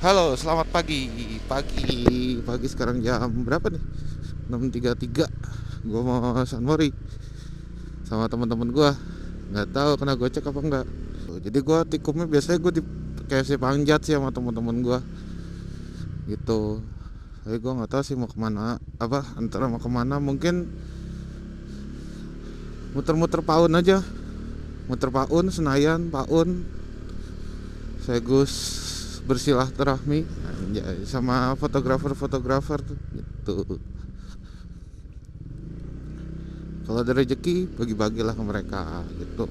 Halo, selamat pagi. Pagi sekarang jam berapa nih? 6.33. Gua mau San Mori sama teman-teman gua. Nggak tahu kena gocek apa enggak. Jadi gua tikumnya biasanya gua di KFC Pangjat sih sama teman-teman gua gitu. Tapi gua nggak tahu sih mau kemana. Antara mau kemana, mungkin muter-muter Paun aja. Muter Paun, Senayan, Paun, Segus, bersilaturahmi anjay, sama fotografer gitu. Kalau ada rezeki bagi-bagilah ke mereka gitu.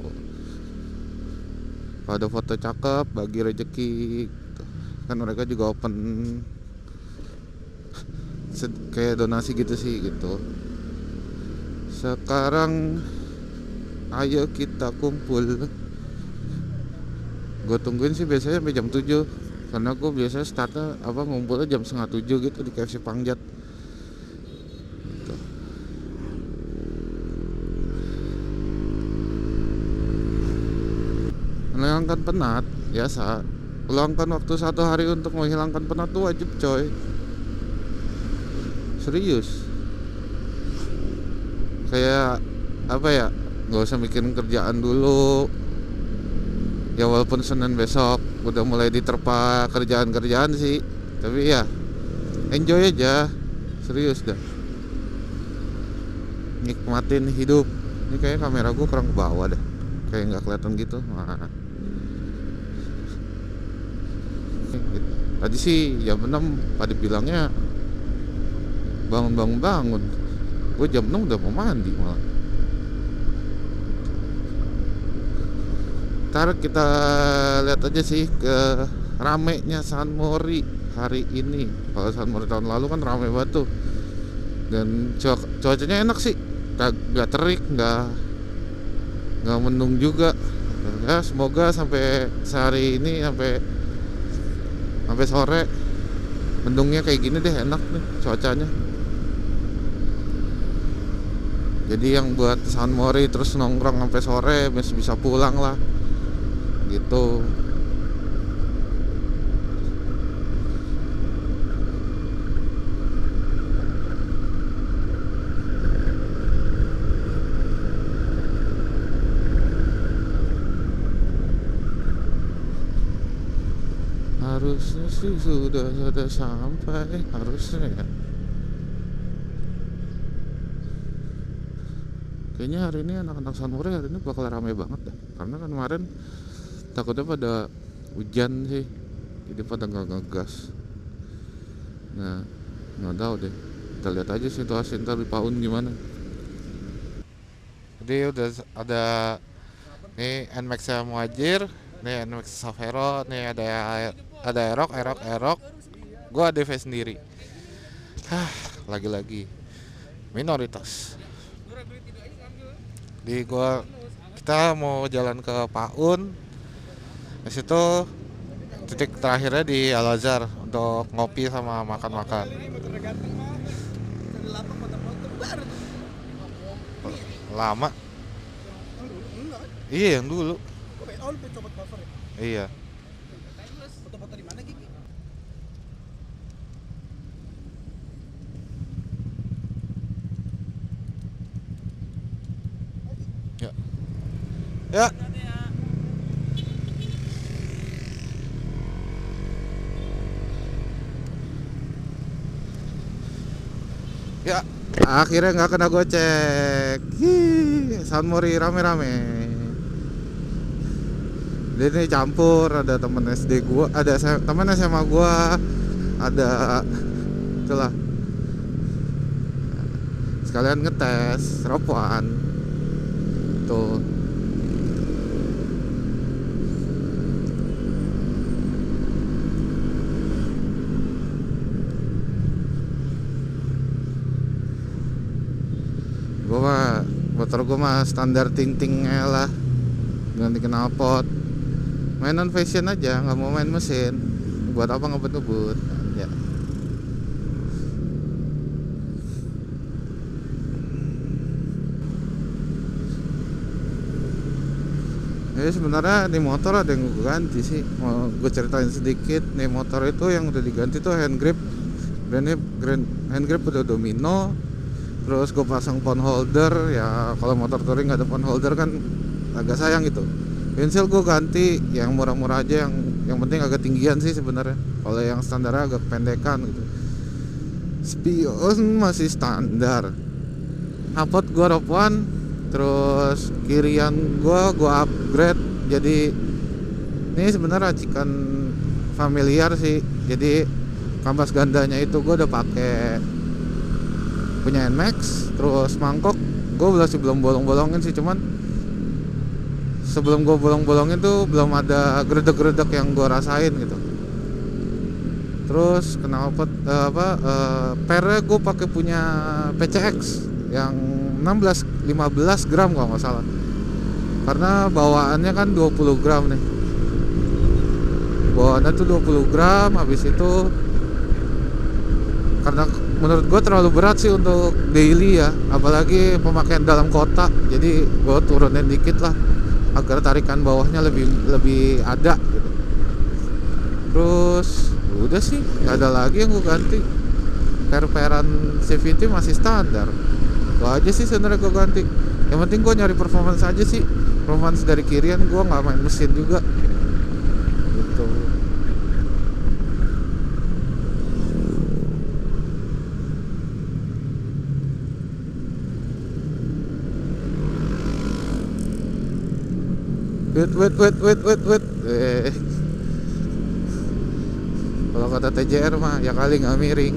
Kalau ada foto cakep bagi rezeki gitu. Kan mereka juga open kayak donasi gitu sih gitu. Sekarang ayo kita kumpul. Gue tungguin sih biasanya sampai jam 7, karena gue biasanya startnya ngumpulnya jam setengah 7 gitu di KFC Pangjat gitu. Menghilangkan penat biasa. Luangkan waktu 1 hari untuk menghilangkan penat tuh wajib coy. Serius. Kayak apa ya, nggak usah mikirin kerjaan dulu ya, walaupun Senin besok udah mulai diterpa kerjaan-kerjaan sih, tapi ya enjoy aja. Serius dah, nikmatin hidup. Ini kayak kamera gue kurang ke bawah deh, kayak nggak kelihatan gitu. Nah, tadi sih jam 6 pada bilangnya bangun. Gue jam 6 udah mau mandi malah. Ntar kita lihat aja sih ke ramenya San Mori hari ini. Kalau San Mori tahun lalu kan rame banget tuh. Dan cuacanya enak sih, nggak terik, nggak mendung juga. Ya semoga sampai sehari ini, sampai sore mendungnya kayak gini deh, enak nih cuacanya. Jadi yang buat San Mori terus nongkrong sampai sore masih bisa pulang lah gitu. Harusnya sih sudah sampai, harusnya ya. Kayaknya hari ini anak-anak San Mori hari ini bakal rame banget dah. Karena kan kemarin takutnya pada hujan sih, jadi pada nggak ngegas. Nah, nggak tahu deh, kita lihat aja situasi ntar di Paun gimana. Jadi udah ada nih Nmax nya Muajir, nih Nmax Savero, nih ada Erok. Gue ada V sendiri. Lagi-lagi minoritas. Di kita mau jalan ke Paun. Di situ titik terakhirnya di Al Azhar untuk ngopi sama makan-makan. Lama. Iya yang dulu. Iya. Ya. Ya. Ya. Akhirnya nggak kena gocek. San Mori rame-rame. Jadi ini campur, ada temen SD gua, ada temen SMA gua, ada itulah, sekalian ngetes rokokan tuh. Motor gua mah standar ting-tingnya lah, ganti knalpot. Mainan fashion aja, nggak mau main mesin. Buat apa ngebut-ngebut ya. Ya sebenarnya nih motor ada yang gue ganti sih. Mau gue ceritain sedikit. Nih motor itu yang udah diganti tuh hand grip. Hand grip udah domino. Terus gue pasang phone holder. Ya kalau motor touring nggak ada phone holder kan agak sayang gitu. Pensil gue ganti yang murah-murah aja, yang penting agak tinggian sih sebenarnya. Kalau yang standar agak pendekan gitu. Spion masih standar. Knalpot gue Rope One. Terus kirian gue upgrade jadi ini sebenarnya racikan familiar sih. Jadi kampas gandanya itu gue udah pakai punya Nmax. Terus mangkok gue masih belum bolong-bolongin sih, cuman sebelum gue bolong-bolongin tuh belum ada geredek-geredek yang gue rasain gitu. Terus knalpot pernya gue pakai punya PCX yang 15 gram kalau nggak salah, karena bawaannya kan 20 gram nih, bawaannya tuh 20 gram. Habis itu karena menurut gue terlalu berat sih untuk daily ya, apalagi pemakaian dalam kota, jadi gue turunin dikit lah agar tarikan bawahnya lebih ada gitu. Terus udah sih, nggak ada lagi yang gue ganti. Per-peran CVT masih standar. Itu aja sih sebenarnya gue ganti. Yang penting gue nyari performance aja sih. Performance dari kirian, gue nggak main mesin juga gitu. Wait. Kalau kata TJR mah ya kali nggak miring.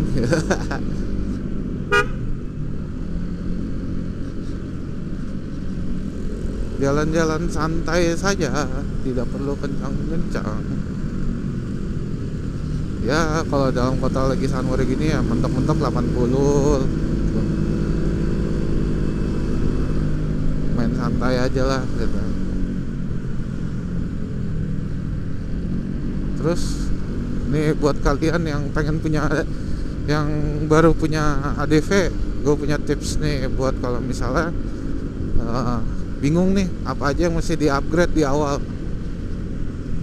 Jalan-jalan santai saja, tidak perlu kencang-kencang. Ya kalau dalam kota lagi sunway gini ya mentok-mentok 80. Main santai aja lah gitu. Terus nih buat kalian yang pengen punya, yang baru punya ADV, gue punya tips nih buat kalau misalnya bingung nih apa aja yang mesti di-upgrade di awal.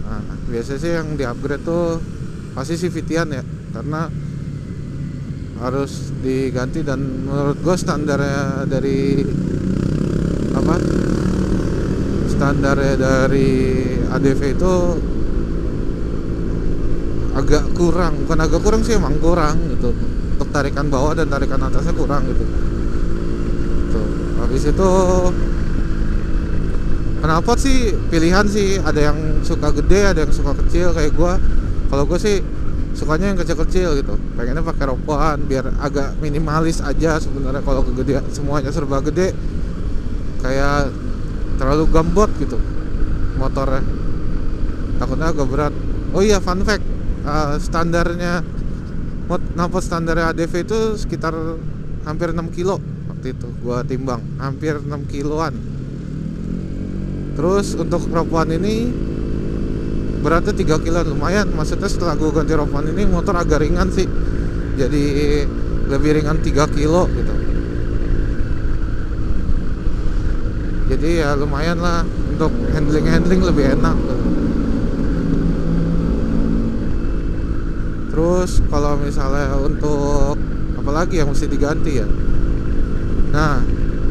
Nah, biasanya sih yang di-upgrade tuh pasti CVT-an ya, karena harus diganti. Dan menurut gue standarnya dari ADV itu agak kurang, bukan agak kurang sih, emang kurang gitu. Untuk tarikan bawah dan tarikan atasnya kurang gitu. Tuh, habis itu knalpot sih pilihan sih, ada yang suka gede, ada yang suka kecil kayak gue. Kalau gue sih sukanya yang kecil-kecil gitu, pengennya pakai Rope One biar agak minimalis aja sebenarnya. Kalau kegedean semuanya serba gede kayak terlalu gambot gitu motornya, takutnya agak berat. Oh iya, fun fact, standarnya knalpot standarnya ADV itu sekitar hampir 6 kilo waktu itu gua timbang, hampir 6 kiloan. Terus untuk Rope One ini beratnya 3 kilo, lumayan. Maksudnya setelah gue ganti Rope One ini motor agak ringan sih, jadi lebih ringan 3 kilo gitu. Jadi ya lumayan lah, untuk handling lebih enak gitu. Terus kalau misalnya untuk apalagi yang mesti diganti ya, nah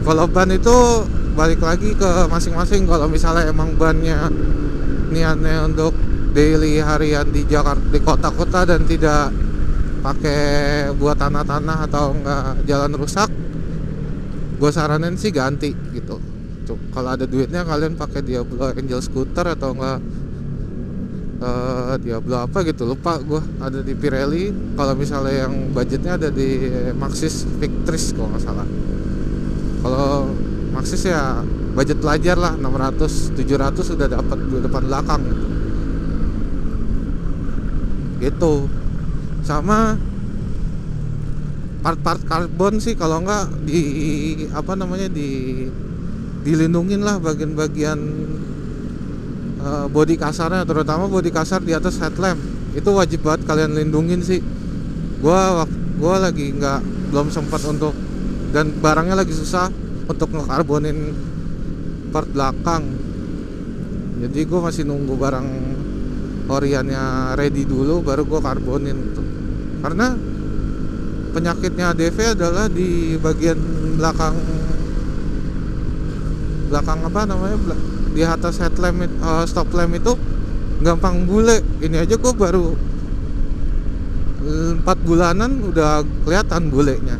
kalau ban itu balik lagi ke masing-masing. Kalau misalnya emang bannya niatnya untuk daily harian di Jakarta, di kota-kota, dan tidak pakai buat tanah-tanah atau enggak jalan rusak, gue saranin sih ganti gitu. Kalau ada duitnya kalian pakai Diablo Angel Scooter atau enggak Diablo apa gitu, lupa gue, ada di Pirelli. Kalau misalnya yang budgetnya ada di Maxxis Victris kalau nggak salah. Kalau Maxxis ya budget pelajar lah, 600-700 sudah dapat depan belakang gitu. Sama part-part karbon sih, kalau enggak dilindungin lah bagian-bagian bodi kasarnya, terutama bodi kasar di atas headlamp. Itu wajib banget kalian lindungin sih. Gua lagi belum sempat untuk, dan barangnya lagi susah untuk ngekarbonin part belakang. Jadi gue masih nunggu barang oriannya ready dulu baru gue karbonin tuh. Karena penyakitnya ADV adalah di bagian belakang apa namanya, di atas headlamp, stop lamp itu gampang bule. Ini aja gue baru 4 bulanan udah kelihatan bulenya.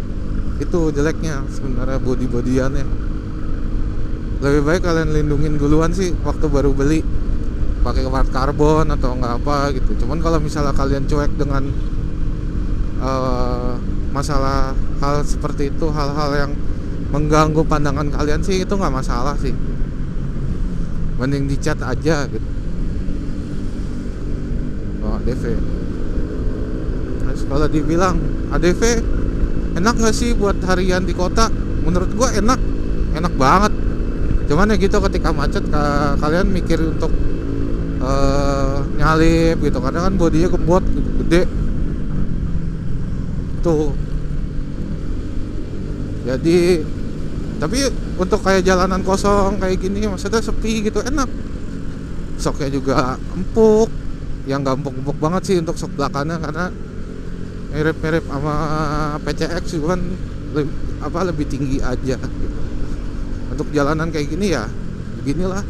Itu jeleknya sebenarnya, body-bodyannya. Lebih baik kalian lindungin duluan sih waktu baru beli, pakai part karbon atau nggak apa gitu. Cuman kalau misalnya kalian cuek dengan masalah hal seperti itu, hal-hal yang mengganggu pandangan kalian sih, itu nggak masalah sih. Mending dicat aja gitu. ADV. Terus kalau dibilang ADV enak nggak sih buat harian di kota? Menurut gua enak banget. Cuman ya gitu, ketika macet kalian mikir untuk nyalip gitu, karena kan bodinya kebot gitu, gede tuh. Jadi tapi untuk kayak jalanan kosong kayak gini, maksudnya sepi gitu, enak. Soknya juga empuk, yang gak empuk-empuk banget sih untuk sok belakangnya, karena mirip-mirip sama PCX, cuman lebih tinggi aja gitu. Untuk jalanan kayak gini ya beginilah,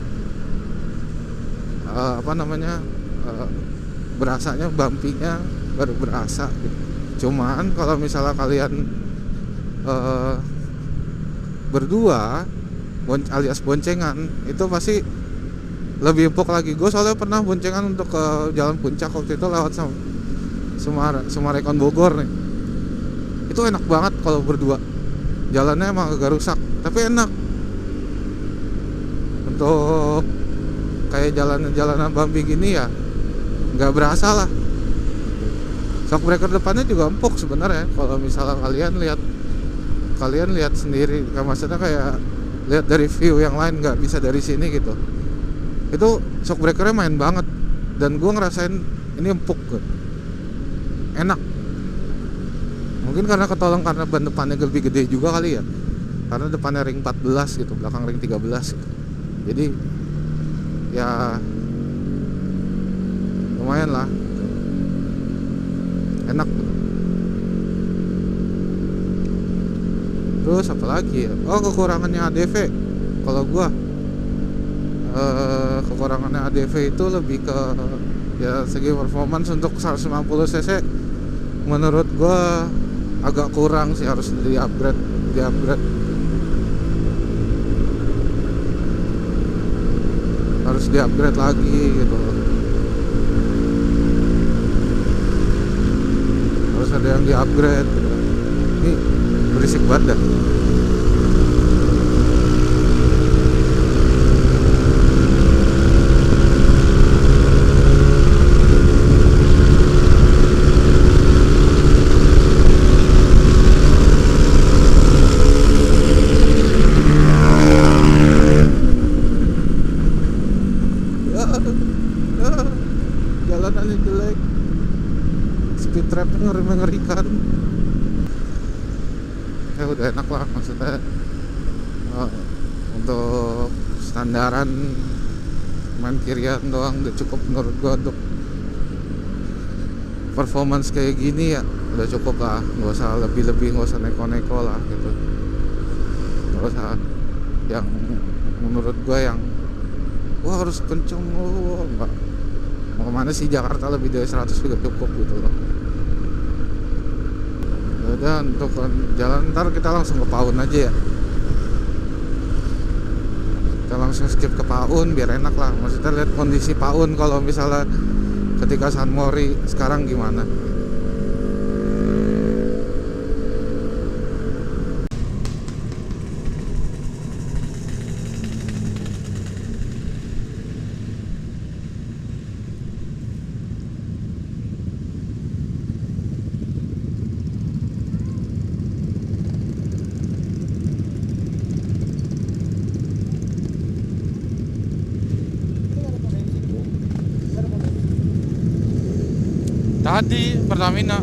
berasanya, bumpy-nya baru berasa gitu. Cuman kalau misalnya kalian berdua alias boncengan, itu pasti lebih empuk lagi. Gue soalnya pernah boncengan untuk ke Jalan Puncak waktu itu lewat Sumarekon Bogor nih. Itu enak banget kalau berdua. Jalannya emang agak rusak tapi enak. Untuk kayak jalanan bumpy gini ya nggak berasa lah. Shock breaker depannya juga empuk sebenarnya. Kalau misalnya kalian lihat sendiri, maksudnya kayak lihat dari view yang lain, nggak bisa dari sini gitu. Itu shock breakernya main banget, dan gue ngerasain ini empuk gitu. Enak. Mungkin karena ketolong karena ban depannya lebih gede juga kali ya, karena depannya ring 14 gitu, belakang ring 13 gitu. Jadi ya lumayan lah, enak gitu. Terus apa lagi ya? Oh, kekurangannya ADV. Kalau gua kekurangannya ADV itu lebih ke ya segi performance. Untuk 150 cc menurut gua agak kurang sih, harus di-upgrade harus di-upgrade lagi gitu. Harus ada yang di-upgrade gitu. Ini berisik banget dah. Jalanannya jelek, speed trapnya mengerikan. Ya udah enak lah, maksudnya untuk standaran main kirian doang udah cukup menurut gua. Untuk performance kayak gini ya udah cukup lah, nggak usah lebih-lebih, nggak usah neko-neko lah gitu. Nggak usah yang menurut gua yang wah harus kenceng, enggak. Mau kemana sih, Jakarta lebih dari 100 juga cukup gitu loh. Udah, untuk jalan ntar kita langsung ke Paun aja ya. Kita langsung skip ke Paun biar enak lah. Maksudnya lihat kondisi Paun kalau misalnya ketika San Mori sekarang gimana. Tadi Pertamina.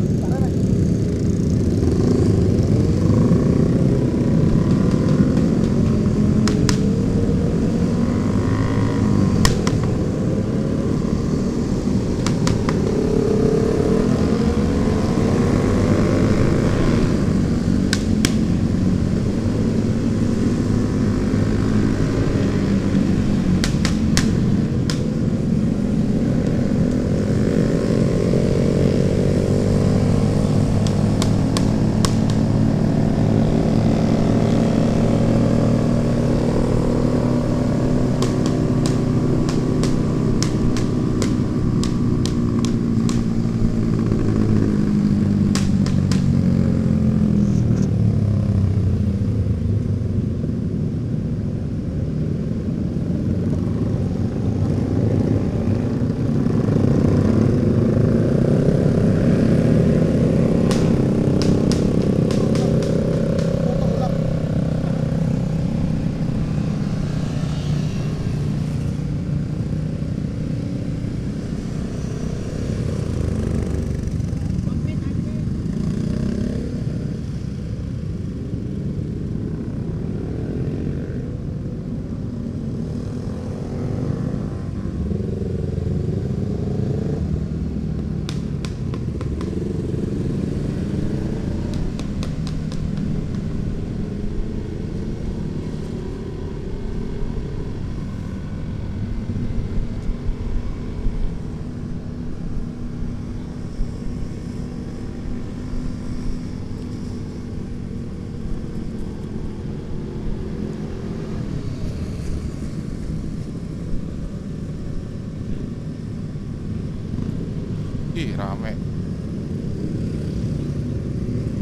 Ih, rame.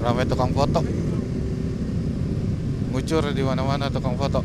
Rame tukang foto. Ngucur di mana-mana tukang foto.